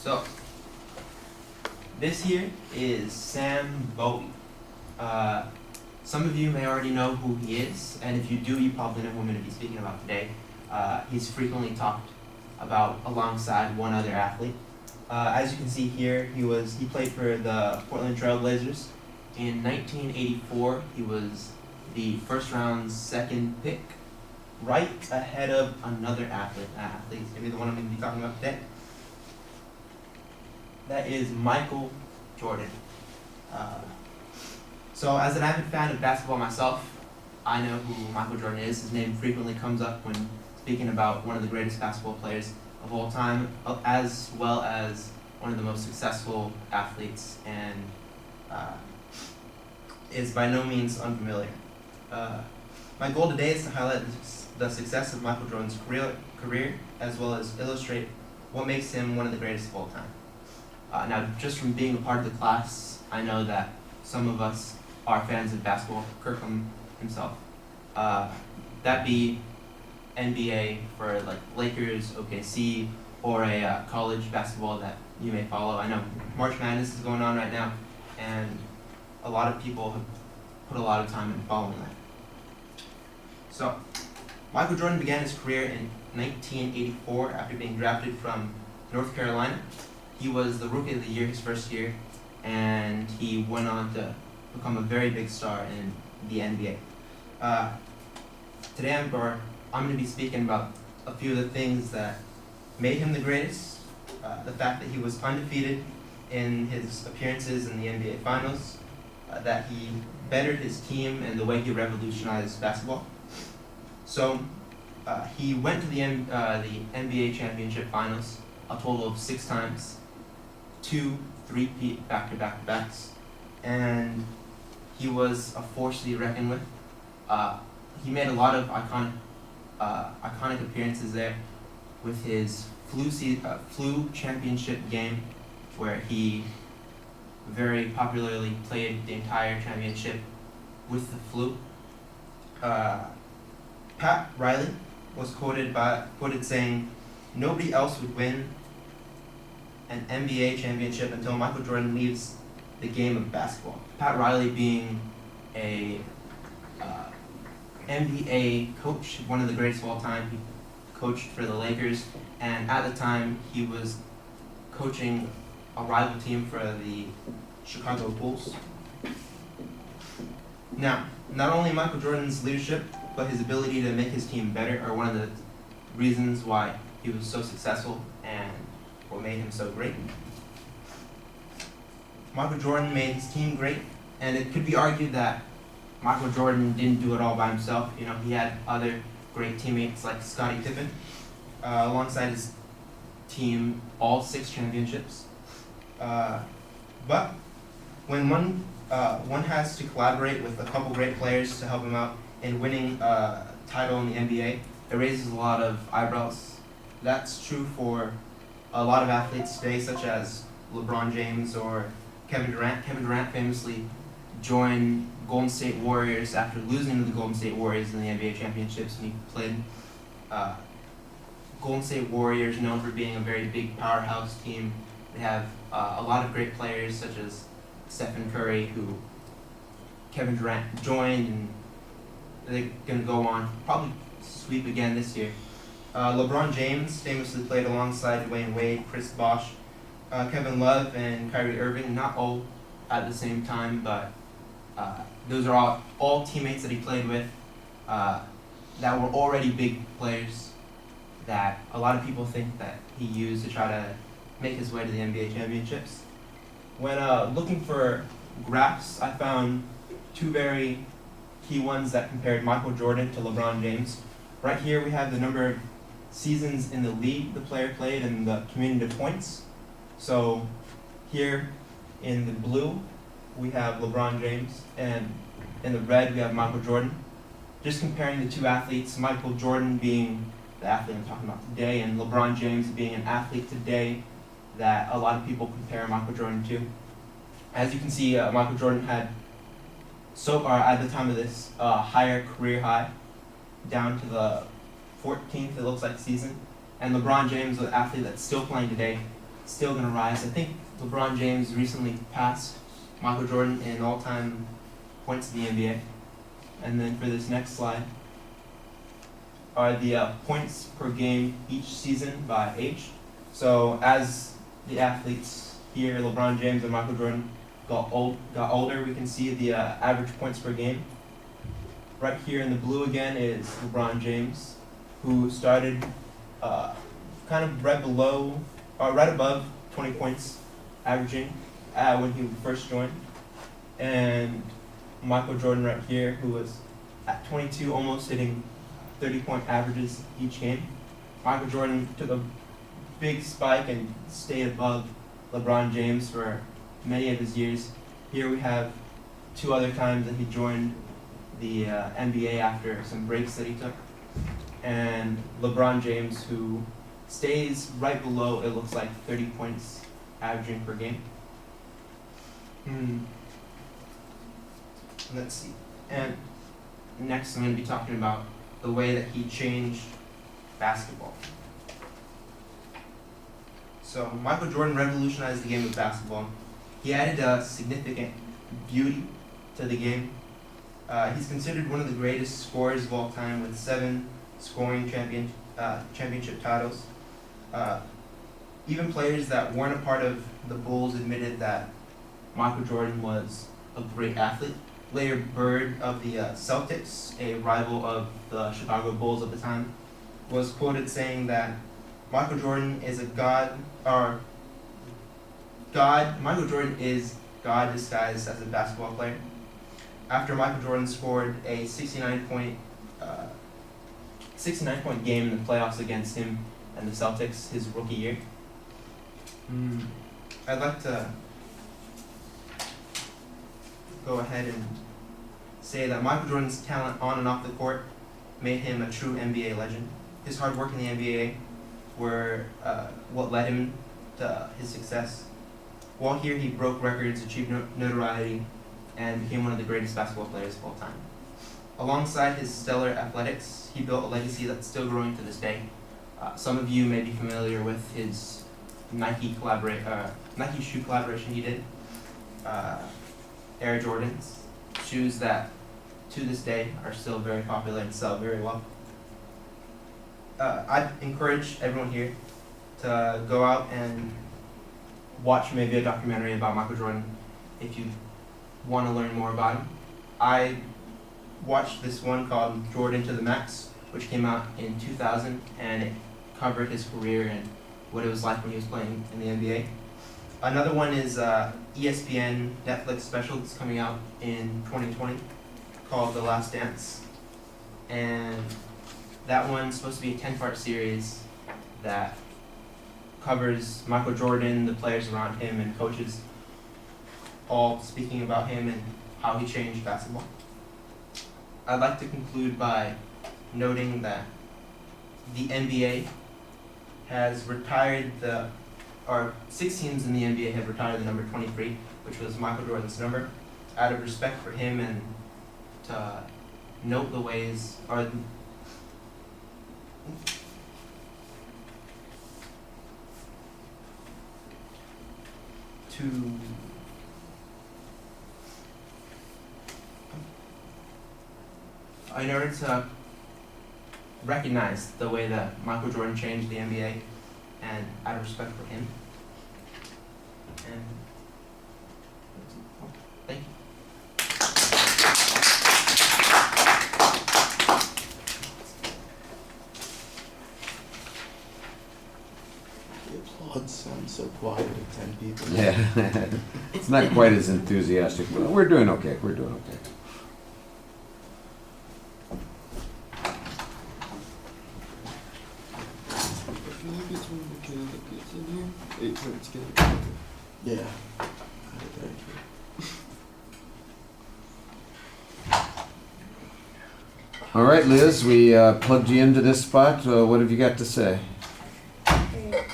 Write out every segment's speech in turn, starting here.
So, this here is Sam Bowie. Some of you may already know who he is, and if you do, you probably know who I'm going to be speaking about today. He's frequently talked about alongside one other athlete. As you can see here, he played for the Portland Trail Blazers. In 1984, he was the first round's second pick, right ahead of another athlete. He's going to be the one I'm going to be talking about today. That is Michael Jordan. So as an avid fan of basketball myself, I know who Michael Jordan is. His name frequently comes up when speaking about one of the greatest basketball players of all time, as well as one of the most successful athletes, and is by no means unfamiliar. My goal today is to highlight the success of Michael Jordan's career, as well as illustrate what makes him one of the greatest of all time. Now, just from being a part of the class, I know that some of us are fans of basketball, Kirkham himself. That be NBA for like Lakers, OKC, or a college basketball that you may follow. I know March Madness is going on right now, and a lot of people have put a lot of time in following that. So, Michael Jordan began his career in 1984 after being drafted from North Carolina. He was the Rookie of the Year his first year, and he went on to become a very big star in the NBA. Today I'm going to be speaking about a few of the things that made him the greatest, the fact that he was undefeated in his appearances in the NBA Finals, that he bettered his team and the way he revolutionized basketball. So he went to the NBA Championship Finals a total of 6 times, 2 3-peat back-to-back-to-backs, and he was a force to be reckoned with. He made a lot of iconic appearances there with his flu championship game, where he very popularly played the entire championship with the flu. Pat Riley was quoted saying, "Nobody else would win an NBA championship until Michael Jordan leaves the game of basketball." Pat Riley being a NBA coach, one of the greatest of all time. He coached for the Lakers, and at the time he was coaching a rival team for the Chicago Bulls. Now, not only Michael Jordan's leadership, but his ability to make his team better are one of the reasons why he was so successful and what made him so great. Michael Jordan made his team great, and it could be argued that Michael Jordan didn't do it all by himself. You know, he had other great teammates like Scottie Pippen, alongside his team, all 6 championships. But when one has to collaborate with a couple great players to help him out in winning a title in the NBA, it raises a lot of eyebrows. That's true for a lot of athletes today, such as LeBron James or Kevin Durant. Kevin Durant famously joined Golden State Warriors after losing to the Golden State Warriors in the NBA championships, and he played Golden State Warriors, known for being a very big powerhouse team. They have a lot of great players such as Stephen Curry, who Kevin Durant joined, and they're going to go on, probably sweep again this year. LeBron James famously played alongside Dwayne Wade, Chris Bosh, Kevin Love, and Kyrie Irving, not all at the same time, but those are all teammates that he played with that were already big players that a lot of people think that he used to try to make his way to the NBA championships. When looking for graphs, I found 2 very key ones that compared Michael Jordan to LeBron James. Right here we have the number of seasons in the league the player played and the cumulative points. So here in the blue we have LeBron James, and in the red we have Michael Jordan. Just comparing the 2 athletes, Michael Jordan being the athlete I'm talking about today, and LeBron James being an athlete today that a lot of people compare Michael Jordan to. As you can see, Michael Jordan had, at the time of this, higher career high, down to the 14th, it looks like, season. And LeBron James, the athlete that's still playing today, still going to rise. I think LeBron James recently passed Michael Jordan in all-time points in the NBA. And then for this next slide are the points per game each season by age. So as the athletes here, LeBron James and Michael Jordan, got older, we can see the average points per game. Right here in the blue again is LeBron James, who started kind of right above 20 points averaging when he first joined. And Michael Jordan right here, who was at 22 almost hitting 30-point averages each game. Michael Jordan took a big spike and stayed above LeBron James for many of his years. Here we have 2 other times that he joined the NBA after some breaks that he took. And LeBron James, who stays right below, it looks like, 30 points averaging per game. Let's see. And next I'm going to be talking about the way that he changed basketball. So Michael Jordan revolutionized the game of basketball. He added a significant beauty to the game. He's considered one of the greatest scorers of all time with 7 scoring championship titles. Even players that weren't a part of the Bulls admitted that Michael Jordan was a great athlete. Larry Bird of the Celtics, a rival of the Chicago Bulls at the time, was quoted saying that Michael Jordan is Michael Jordan is God disguised as a basketball player. After Michael Jordan scored a 69-point game in the playoffs against him and the Celtics his rookie year. I'd like to go ahead and say that Michael Jordan's talent on and off the court made him a true NBA legend. His hard work in the NBA were what led him to his success. While here, he broke records, achieved notoriety, and became one of the greatest basketball players of all time. Alongside his stellar athletics, he built a legacy that's still growing to this day. Some of you may be familiar with his Nike shoe collaboration he did. Air Jordans, shoes that to this day are still very popular and sell very well. I'd encourage everyone here to go out and watch maybe a documentary about Michael Jordan if you want to learn more about him. I watched this one called Jordan to the Max, which came out in 2000, and it covered his career and what it was like when he was playing in the NBA. Another one is ESPN Netflix special that's coming out in 2020 called The Last Dance. And that one's supposed to be a 10-part series that covers Michael Jordan, the players around him, and coaches all speaking about him and how he changed basketball. I'd like to conclude by noting that the NBA has retired 6 teams in the NBA have retired the number 23, which was Michael Jordan's number, out of respect for him and to note the ways, or in order to recognize the way that Michael Jordan changed the NBA and out of respect for him. And thank you. The applause sounds so quiet at 10 people. Yeah, it's not quite as enthusiastic, but we're doing okay. We're doing okay. I feel like it's one of the kids that gets in here. 8 points get. Yeah. Thank you. All right, Liz, we plugged you into this spot. What have you got to say? Okay,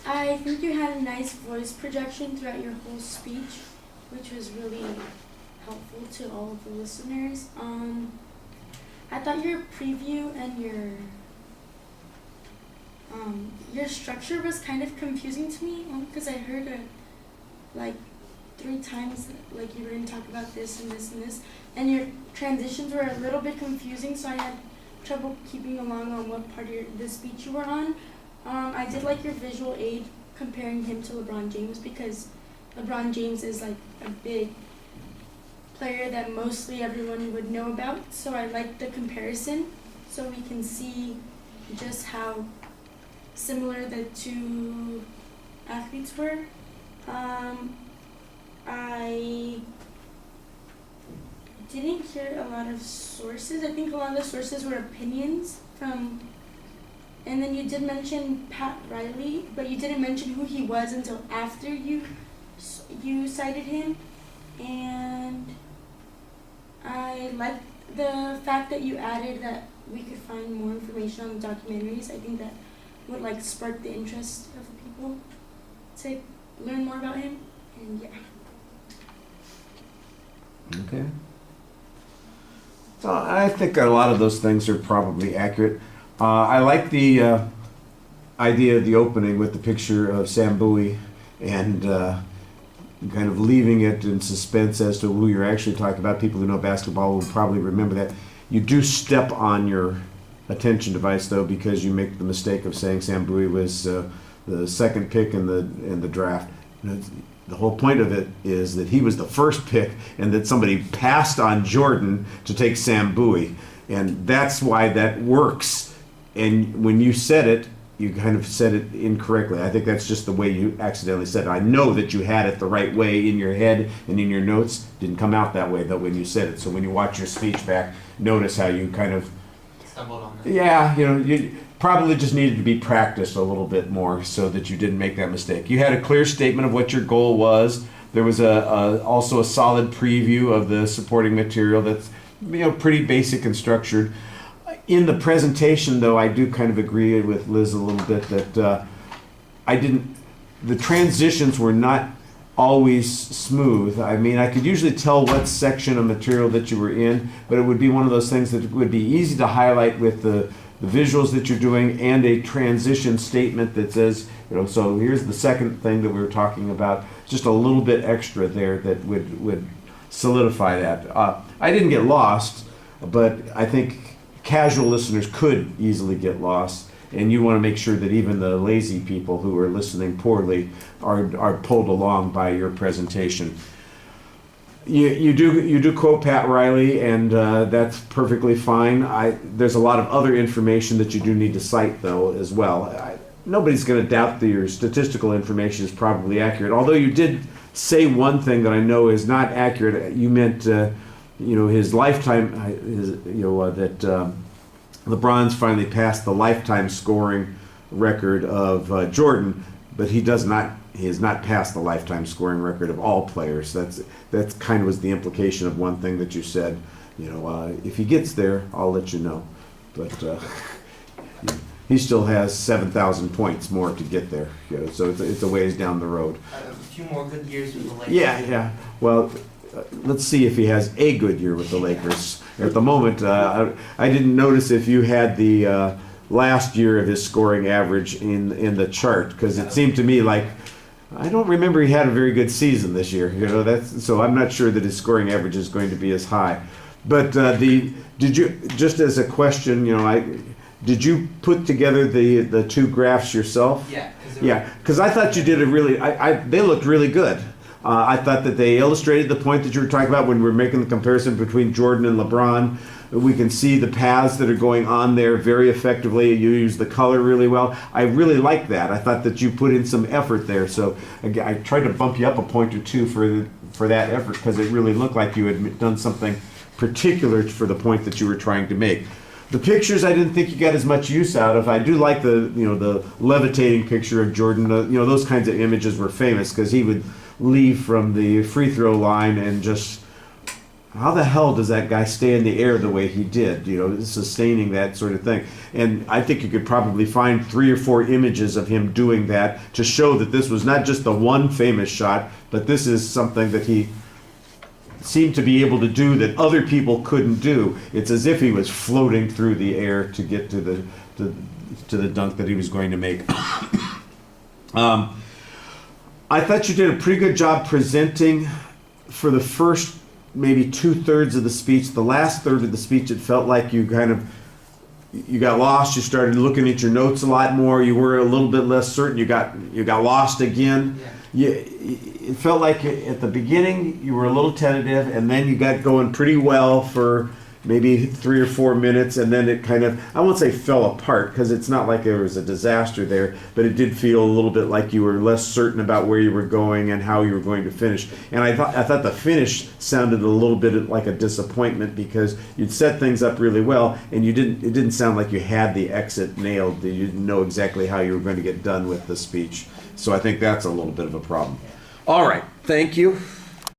I think you had a nice voice projection throughout your whole speech, which was really helpful to all of the listeners. I thought your preview and your your structure was kind of confusing to me because I heard it like 3 times, like you were going to talk about this and this and this, and your transitions were a little bit confusing, so I had trouble keeping along on what part of the speech you were on. I did like your visual aid comparing him to LeBron James because LeBron James is like a big player that mostly everyone would know about, so I liked the comparison so we can see just how similar the two athletes were. I didn't hear a lot of sources. I think a lot of the sources were opinions from, and then you did mention Pat Riley, but you didn't mention who he was until after you cited him. And I liked the fact that you added that we could find more information on the documentaries. I think that would like spark the interest of people to learn more about him. And yeah. Okay. So I think a lot of those things are probably accurate. I like the idea of the opening with the picture of Sam Bowie and kind of leaving it in suspense as to who you're actually talking about. People who know basketball will probably remember that. You do step on your attention device though, because you make the mistake of saying Sam Bowie was the second pick in the draft. The whole point of it is that he was the first pick and that somebody passed on Jordan to take Sam Bowie. And that's why that works. And when you said it, you kind of said it incorrectly. I think that's just the way you accidentally said it. I know that you had it the right way in your head and in your notes. Didn't come out that way though when you said it. So when you watch your speech back, notice how you kind of Stumbled on that. yeah, you probably just needed to be practiced a little bit more so that you didn't make that mistake. You had a clear statement of what your goal was. There was also a solid preview of the supporting material that's pretty basic and structured. In the presentation, though, I do kind of agree with Liz a little bit that the transitions were not always smooth. I mean, I could usually tell what section of material that you were in, but it would be one of those things that would be easy to highlight with the visuals that you're doing and a transition statement that says, so here's the second thing that we were talking about, just a little bit extra there that would solidify that. I didn't get lost, but I think casual listeners could easily get lost, and you want to make sure that even the lazy people who are listening poorly are pulled along by your presentation. You do quote Pat Riley, and that's perfectly fine. There's a lot of other information that you do need to cite, though, as well. Nobody's going to doubt that your statistical information is probably accurate. Although you did say one thing that I know is not accurate. You meant, his lifetime, that LeBron's finally passed the lifetime scoring record of Jordan, but he has not passed the lifetime scoring record of all players. That's kind of was the implication of one thing that you said. If he gets there, I'll let you know. But he still has 7,000 points more to get there. So it's a ways down the road. A few more good years with the Lakers. Yeah. Well, let's see if he has a good year with the Lakers. At the moment, I didn't notice if you had the last year of his scoring average in the chart, because it seemed to me like I don't remember he had a very good season this year. So I'm not sure that his scoring average is going to be as high. But did you, just as a question, did you put together the two graphs yourself? Yeah. Yeah, because I thought you did they looked really good. I thought that they illustrated the point that you were talking about when we were making the comparison between Jordan and LeBron. We can see the paths that are going on there very effectively. You use the color really well. I really like that. I thought that you put in some effort there. So I tried to bump you up a point or two for that effort, because it really looked like you had done something particular for the point that you were trying to make. The pictures I didn't think you got as much use out of. I do like the levitating picture of Jordan. Those kinds of images were famous because he would leave from the free throw line and just, how the hell does that guy stay in the air the way he did, sustaining that sort of thing. And I think you could probably find 3 or 4 images of him doing that to show that this was not just the one famous shot, but this is something that he seemed to be able to do that other people couldn't do. It's as if he was floating through the air to get to the dunk that he was going to make. I thought you did a pretty good job presenting for the first maybe 2/3 of the speech. The last third of the speech, it felt like you got lost. You started looking at your notes a lot more. You were a little bit less certain. You got lost again. Yeah. It felt like at the beginning you were a little tentative, and then you got going pretty well for maybe 3 or 4 minutes, and then it kind of, I won't say fell apart, because it's not like there was a disaster there, but it did feel a little bit like you were less certain about where you were going and how you were going to finish. And I thought the finish sounded a little bit like a disappointment, because you'd set things up really well, and it didn't sound like you had the exit nailed. You didn't know exactly how you were going to get done with the speech. So I think that's a little bit of a problem. All right, thank you.